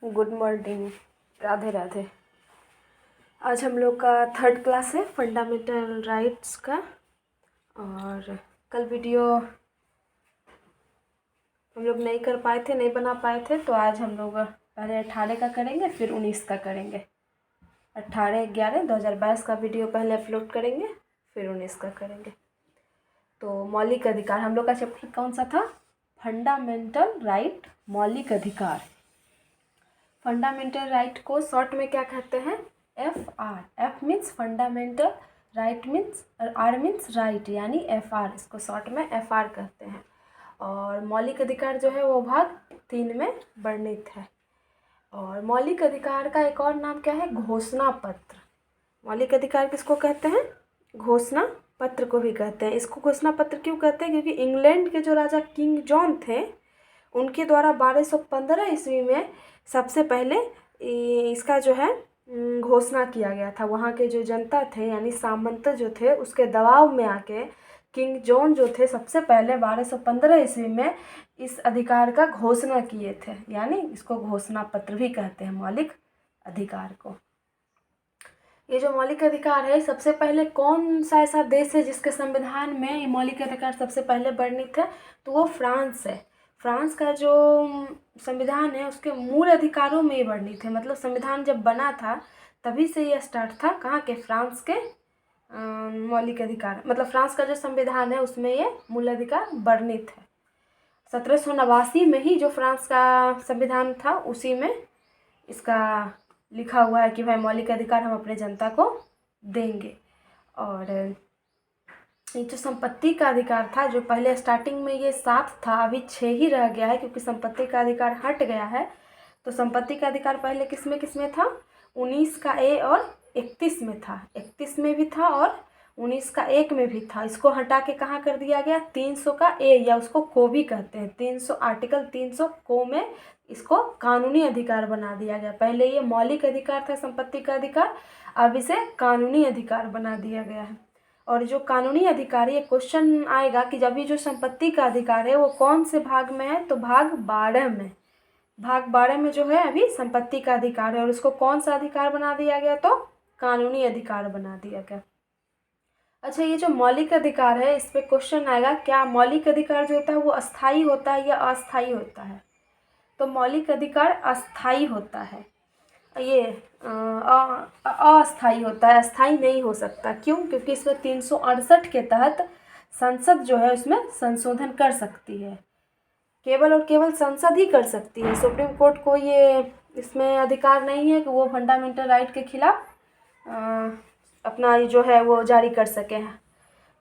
Good morning. Radhe Radhe. आज हम लोग का थर्ड क्लास है फंडामेंटल राइट्स का। और कल वीडियो हम लोग नहीं कर पाए थे, नहीं बना पाए थे, तो आज हम लोग पहले 18 का करेंगे, फिर 19 का करेंगे। 18/11/2022 का वीडियो पहले अपलोड करेंगे, फिर 19 का करेंगे। तो मौलिक अधिकार हम लोग का चैप्टर कौन सा था? फंडामेंटल राइट, मौलिक अधिकार। फंडामेंटल राइट को शॉर्ट में क्या कहते हैं? FR। F means fundamental, right means, R means right, यानी FR। इसको शॉर्ट में FR कहते हैं। और मौलिक अधिकार जो है वो भाग 3 में वर्णित है। और मौलिक अधिकार का एक और नाम क्या है? घोषणा पत्र। मौलिक अधिकार किसको कहते हैं? घोषणा पत्र को भी कहते हैं। इसको घोषणा पत्र क्यों कहते हैं? क्योंकि इंग्लैंड के जो राजा किंग जॉन थे, उनके द्वारा 1215 ईस्वी में सबसे पहले इसका जो है घोषणा किया गया था। वहाँ के जो जनता थे, यानी सामंत जो थे, उसके दबाव में आके किंग जॉन जो थे सबसे पहले 1215 ईस्वी में इस अधिकार का घोषणा किए थे, यानी इसको घोषणा पत्र भी कहते हैं मौलिक अधिकार को। ये जो मौलिक अधिकार है, सबसे पहले कौन सा ऐसा देश है जिसके संविधान में ये मौलिक अधिकार सबसे पहले वर्णित है? तो वो फ्रांस है। फ्रांस का जो संविधान है उसके मूल अधिकारों में ये वर्णित है। मतलब संविधान जब बना था तभी से ये स्टार्ट था। कहाँ के? फ्रांस के मौलिक अधिकार, मतलब फ्रांस का जो संविधान है उसमें ये मूल अधिकार वर्णित है। 1789 में ही जो फ्रांस का संविधान था उसी में इसका लिखा हुआ है कि भाई मौलिक अधिकार हम अपने जनता को देंगे। और ये जो संपत्ति का अधिकार था, जो पहले स्टार्टिंग में ये 7 था, अभी 6 ही रह गया है क्योंकि संपत्ति का अधिकार हट गया है। तो संपत्ति का अधिकार पहले किस में था? 19 का ए और 31 में था। 31 में भी था और 19 का 1 में भी था। इसको हटा के कहाँ कर दिया गया? 300 का ए, या उसको को भी कहते हैं। 300 आर्टिकल 300 को में इसको कानूनी अधिकार बना दिया गया। पहले ये मौलिक अधिकार था संपत्ति का अधिकार, अब इसे कानूनी अधिकार बना दिया गया है। और जो कानूनी अधिकार, ये क्वेश्चन आएगा कि जब ये जो संपत्ति का अधिकार है वो कौन से भाग में है? तो भाग 12 में। भाग 12 में जो है अभी संपत्ति का अधिकार है, और उसको कौन सा अधिकार बना दिया गया? तो कानूनी अधिकार बना दिया गया। अच्छा, ये जो मौलिक अधिकार है इस पे क्वेश्चन आएगा, क्या मौलिक अधिकार जो होता है वो अस्थाई होता है या अस्थाई होता है? तो मौलिक अधिकार अस्थाई होता है। ये अस्थाई होता है, अस्थाई नहीं हो सकता। क्यों? क्योंकि इसमें 368 के तहत संसद जो है उसमें संशोधन कर सकती है। केवल और केवल संसद ही कर सकती है। सुप्रीम कोर्ट को ये इसमें अधिकार नहीं है कि वो फंडामेंटल राइट के खिलाफ अपना जो है वो जारी कर सके हैं।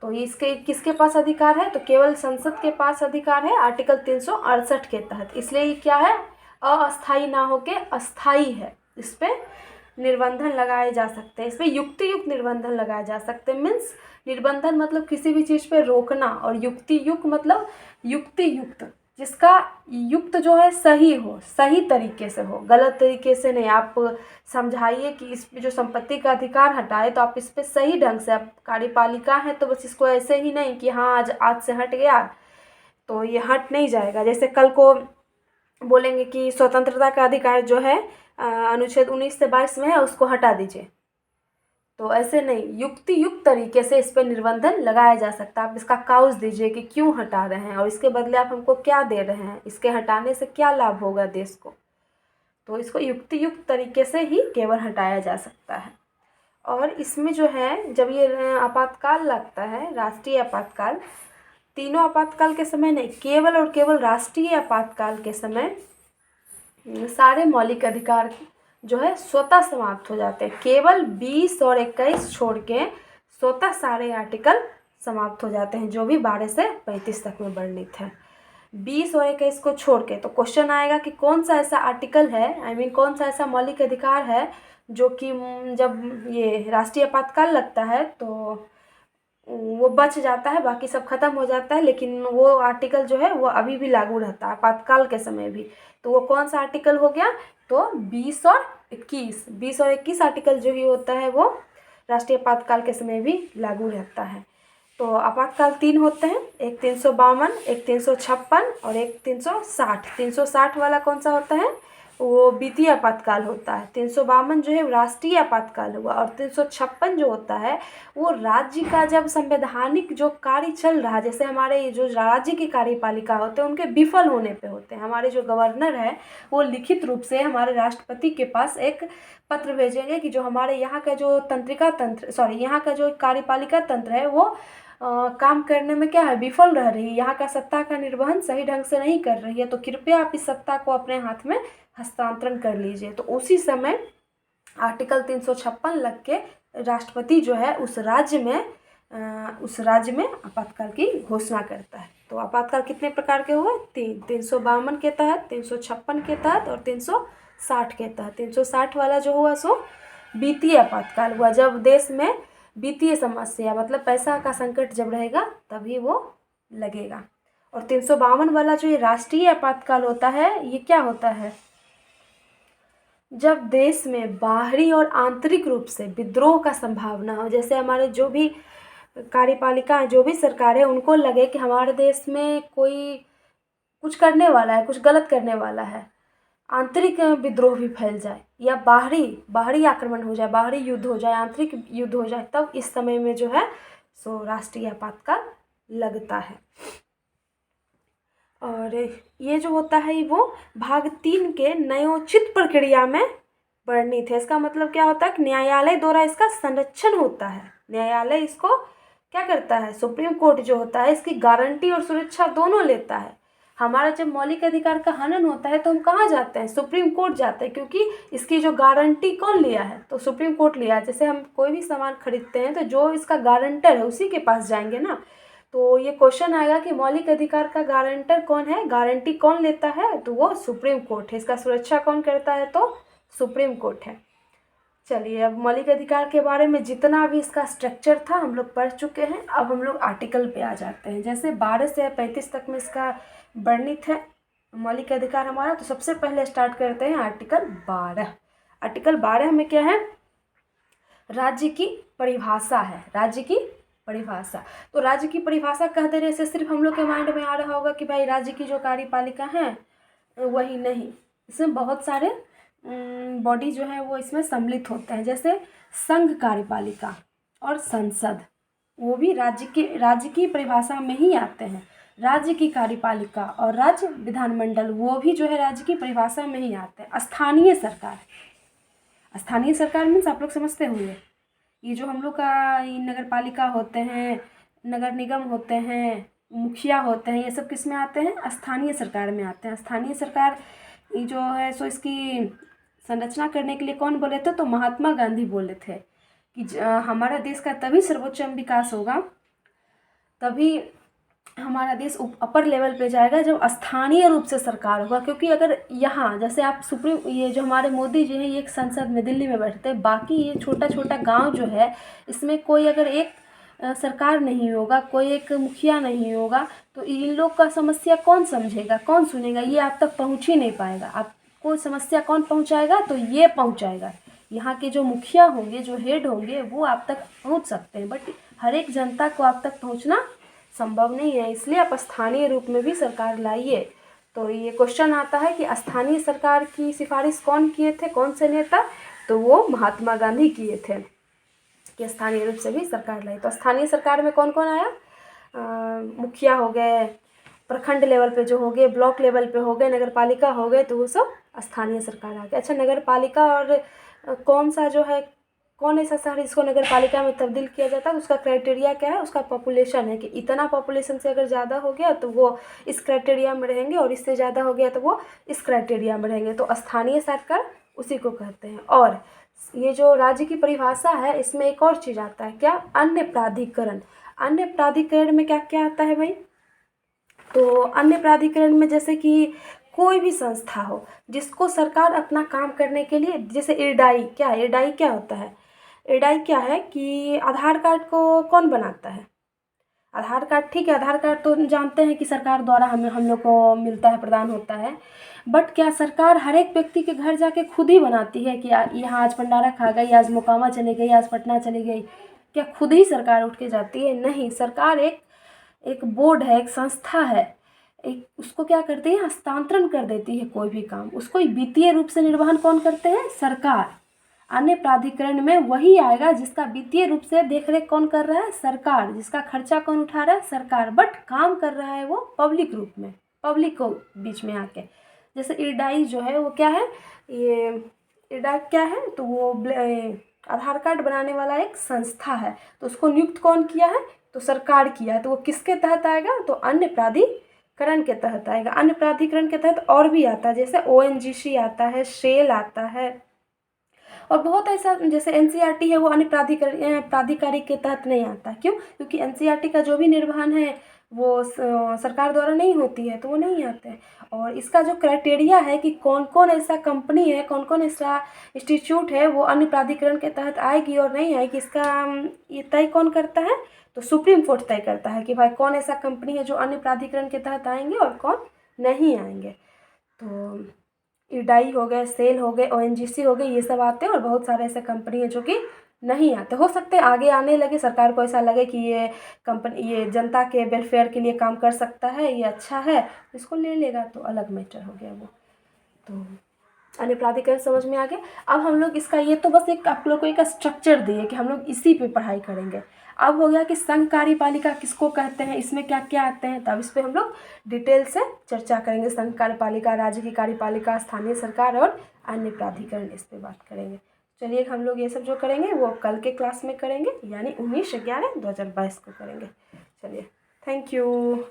तो इसके किसके पास अधिकार है? तो केवल संसद के पास अधिकार है आर्टिकल 368 के तहत। इसलिए ये क्या है? अस्थाई ना होके अस्थाई है। इस पे निर्बंधन लगाए जा सकते हैं। इस पे युक्ति युक्त निर्बंधन लगाए जा सकते हैं। मीन्स निर्बंधन मतलब किसी भी चीज़ पे रोकना, और युक्ति युक्त मतलब युक्ति युक्त, जिसका युक्त जो है सही हो, सही तरीके से हो, गलत तरीके से नहीं। आप समझाइए कि इस पे जो संपत्ति का अधिकार हटाए तो आप इस पे सही ढंग से, आप कार्यपालिका है तो बस इसको ऐसे ही नहीं कि हाँ आज से हट गया तो ये हट नहीं जाएगा। जैसे कल को बोलेंगे कि स्वतंत्रता का अधिकार जो है अनुच्छेद 19 से 22 में है, उसको हटा दीजिए, तो ऐसे नहीं, युक्ति युक्त तरीके से इस पर निर्बंधन लगाया जा सकता है। आप इसका काउज दीजिए कि क्यों हटा रहे हैं और इसके बदले आप हमको क्या दे रहे हैं, इसके हटाने से क्या लाभ होगा देश को। तो इसको युक्ति युक्त तरीके से ही केवल हटाया जा सकता है। और इसमें जो है जब ये आपातकाल लगता है, राष्ट्रीय आपातकाल, तीनों आपातकाल के समय नहीं, केवल और केवल राष्ट्रीय आपातकाल के समय सारे मौलिक अधिकार जो है स्वतः समाप्त हो जाते हैं। केवल 20 और 21 छोड़ के स्वतः सारे आर्टिकल समाप्त हो जाते हैं, जो भी 12 से 35 तक में वर्णित है। 20 और 21 को छोड़ के तो क्वेश्चन आएगा कि कौन सा ऐसा आर्टिकल है, कौन सा ऐसा मौलिक अधिकार है जो कि जब ये राष्ट्रीय आपातकाल लगता है तो वो बच जाता है, बाकी सब खत्म हो जाता है, लेकिन वो आर्टिकल जो है वो अभी भी लागू रहता है आपातकाल के समय भी। तो वो कौन सा आर्टिकल हो गया? तो 20 और 21 आर्टिकल जो ही होता है वो राष्ट्रीय आपातकाल के समय भी लागू रहता है। तो आपातकाल 3 होते हैं, एक 352, एक 356 और एक 360। 360 वाला कौन सा होता है? वो वित्तीय आपातकाल होता है। 352 जो है राष्ट्रीय आपातकाल हुआ। और 356 जो होता है वो राज्य का जब संवैधानिक जो कार्य चल रहा है, जैसे हमारे ये जो राज्य की कार्यपालिका होते हैं उनके विफल होने पे होते हैं। हमारे जो गवर्नर है वो लिखित रूप से हमारे राष्ट्रपति के पास एक पत्र भेजेंगे कि जो हमारे यहाँ का जो यहाँ का जो कार्यपालिका तंत्र है वो काम करने में क्या है, विफल रह रही है, यहाँ का सत्ता का निर्वहन सही ढंग से नहीं कर रही है, तो कृपया आप इस सत्ता को अपने हाथ में हस्तांतरण कर लीजिए। तो उसी समय आर्टिकल 356 लग के राष्ट्रपति जो है उस राज्य में आपातकाल की घोषणा करता है। तो आपातकाल कितने प्रकार के हुए? 352 के तहत, 356 के तहत और 360 के तहत। 360 वाला जो हुआ सो वित्तीय आपातकाल हुआ, जब देश में वित्तीय समस्या मतलब पैसा का संकट जब रहेगा तभी वो लगेगा। और 352 वाला जो ये राष्ट्रीय आपातकाल होता है, ये क्या होता है? जब देश में बाहरी और आंतरिक रूप से विद्रोह का संभावना हो, जैसे हमारे जो भी कार्यपालिका जो भी सरकार है उनको लगे कि हमारे देश में कोई कुछ करने वाला है, कुछ गलत करने वाला है, आंतरिक विद्रोह भी फैल जाए या बाहरी आक्रमण हो जाए, बाहरी युद्ध हो जाए, आंतरिक युद्ध हो जाए, तब इस समय में जो है सो राष्ट्रीय आपातकाल लगता है। और ये जो होता है वो भाग 3 के न्यायोचित प्रक्रिया में वर्णित है। इसका मतलब क्या होता है कि न्यायालय द्वारा इसका संरक्षण होता है। न्यायालय इसको क्या करता है? सुप्रीम कोर्ट जो होता है इसकी गारंटी और सुरक्षा दोनों लेता है। हमारा जब मौलिक अधिकार का हनन होता है तो हम कहाँ जाते हैं? सुप्रीम कोर्ट जाते हैं, क्योंकि इसकी जो गारंटी कौन लिया है? तो सुप्रीम कोर्ट लिया है। जैसे हम कोई भी सामान खरीदते हैं तो जो इसका गारंटर है उसी के पास जाएंगे ना। तो ये क्वेश्चन आएगा कि मौलिक अधिकार का गारंटर कौन है, गारंटी कौन लेता है? तो वो सुप्रीम कोर्ट है। इसका सुरक्षा कौन करता है? तो सुप्रीम कोर्ट है। चलिए, अब मौलिक अधिकार के बारे में जितना भी इसका स्ट्रक्चर था हम लोग पढ़ चुके हैं। अब हम लोग आर्टिकल पे आ जाते हैं। जैसे 12 से 35 तक में इसका वर्णित है मौलिक अधिकार हमारा। तो सबसे पहले स्टार्ट करते हैं आर्टिकल 12। आर्टिकल 12 में क्या है? राज्य की परिभाषा है। राज्य की परिभाषा। तो राज्य की परिभाषा कह दे रहे से सिर्फ हम लोग के माइंड में आ रहा होगा कि भाई राज्य की जो कार्यपालिका है वही नहीं, इसमें बहुत सारे बॉडी जो है वो इसमें सम्मिलित होते हैं। जैसे संघ कार्यपालिका और संसद, वो भी राज्य की परिभाषा में ही आते हैं। राज्य की कार्यपालिका और राज्य विधानमंडल, वो भी जो है राज्य की परिभाषा में ही आते हैं। स्थानीय सरकार मीन्स आप लोग समझते होंगे, ये जो हम लोग का नगर पालिका होते हैं, नगर निगम होते हैं, मुखिया होते हैं, ये सब किस में आते हैं? स्थानीय सरकार में आते हैं। स्थानीय सरकार ये जो है सो इसकी संरचना करने के लिए कौन बोले थे? तो महात्मा गांधी बोले थे कि हमारा देश का तभी सर्वोच्च विकास होगा, तभी हमारा देश अपर लेवल पे जाएगा जब स्थानीय रूप से सरकार होगा। क्योंकि अगर यहाँ जैसे आप ये जो हमारे मोदी जी हैं ये एक संसद में दिल्ली में बैठते हैं, बाकी ये छोटा छोटा गांव जो है इसमें कोई अगर एक सरकार नहीं होगा, कोई एक मुखिया नहीं होगा, तो इन लोग का समस्या कौन समझेगा, कौन सुनेगा? ये आप तक पहुँच ही नहीं पाएगा। आपको समस्या कौन पहुँचाएगा? तो ये पहुँचाएगा। यहाँ के जो मुखिया होंगे, जो हेड होंगे, वो आप तक पहुँच सकते हैं, बट हर एक जनता को आप तक पहुँचना संभव नहीं है। इसलिए आप स्थानीय रूप में भी सरकार लाइए। तो ये क्वेश्चन आता है कि स्थानीय सरकार की सिफारिश कौन किए थे, कौन से नेता? तो वो महात्मा गांधी किए थे कि स्थानीय रूप से भी सरकार लाई। तो स्थानीय सरकार में कौन कौन आया? मुखिया हो गए, प्रखंड लेवल पे जो हो गए, ब्लॉक लेवल पे हो गए, नगर पालिका हो गए, तो वो सब स्थानीय सरकार आ गए। अच्छा, नगर पालिका और कौन ऐसा शहर जिसको नगर पालिका में तब्दील किया जाता है? उसका क्राइटेरिया क्या है? उसका पॉपुलेशन है कि इतना पॉपुलेशन से अगर ज़्यादा हो गया तो वो इस क्राइटेरिया में रहेंगे, और इससे ज़्यादा हो गया तो वो इस क्राइटेरिया में रहेंगे। तो स्थानीय सरकार उसी को कहते हैं। और ये जो राज्य की परिभाषा है इसमें एक और चीज़ आता है, क्या? अन्य प्राधिकरण। अन्य प्राधिकरण में क्या क्या आता है भाई? तो अन्य प्राधिकरण में जैसे कि कोई भी संस्था हो जिसको सरकार अपना काम करने के लिए, जैसे इरडाई क्या है? इरडाई क्या होता है? इरडाई क्या है कि आधार कार्ड को कौन बनाता है? आधार कार्ड, ठीक है, आधार कार्ड तो जानते हैं कि सरकार द्वारा हम लोग को मिलता है, प्रदान होता है। बट क्या सरकार हर एक व्यक्ति के घर जाके खुद ही बनाती है कि यहाँ आज भंडारा खा गई, आज मोकामा चली गई, आज पटना चली गई? क्या खुद ही सरकार उठ के जाती है? नहीं, सरकार एक बोर्ड है, एक संस्था है, एक उसको क्या करती है, हस्तांतरण कर देती है कोई भी काम, उसको वित्तीय रूप से निर्वहन कौन करते हैं, सरकार। अन्य प्राधिकरण में वही आएगा जिसका वित्तीय रूप से देखरेख कौन कर रहा है, सरकार, जिसका खर्चा कौन उठा रहा है, सरकार, बट काम कर रहा है वो पब्लिक रूप में, पब्लिक को बीच में आके। जैसे इरडाई जो है वो क्या है, ये इरडाई क्या है, तो वो आधार कार्ड बनाने वाला एक संस्था है, तो उसको नियुक्त कौन किया है, तो सरकार किया है। तो वो किसके तहत आएगा, तो अन्य प्राधिकरण के तहत आएगा। अन्य प्राधिकरण के तहत और भी आता है, जैसे ONGC आता है, शेल आता है, और बहुत ऐसा, जैसे NCERT है वो अन्य प्राधिकारी के तहत नहीं आता। क्यों, क्योंकि NCERT का जो भी निर्वहन है वो सरकार द्वारा नहीं होती है, तो वो नहीं आते हैं। और इसका जो क्राइटेरिया है कि कौन कौन ऐसा कंपनी है, कौन कौन ऐसा इंस्टीट्यूट है वो अन्य प्राधिकरण के तहत आएगी और नहीं आएगी, इसका ये तय कौन करता है, तो सुप्रीम कोर्ट तय करता है कि भाई कौन ऐसा कंपनी है जो अन्य प्राधिकरण के तहत आएंगे और कौन नहीं आएंगे। तो इरडाई हो गए, सेल हो गए, ONGC हो गए, ये सब आते हैं। और बहुत सारे ऐसे कंपनी है जो कि नहीं आते, हो सकते हैं आगे आने लगे, सरकार को ऐसा लगे कि ये कंपनी ये जनता के वेलफेयर के लिए काम कर सकता है, ये अच्छा है, इसको ले लेगा, तो अलग मैटर हो गया वो। तो अन्य प्राधिकरण समझ में आ गया। अब हम लोग इसका ये तो बस एक आप लोग को एक स्ट्रक्चर दिए कि हम लोग इसी पे पढ़ाई करेंगे। अब हो गया कि संघ कार्यपालिका किसको कहते हैं, इसमें क्या क्या आते हैं, तब इस पर हम लोग डिटेल से चर्चा करेंगे। संघ कार्यपालिका, राज्य की कार्यपालिका, स्थानीय सरकार और अन्य प्राधिकरण, इस पर बात करेंगे। चलिए हम लोग ये सब जो करेंगे वो कल के क्लास में करेंगे, यानी 19/11/2022 को करेंगे। चलिए, थैंक यू।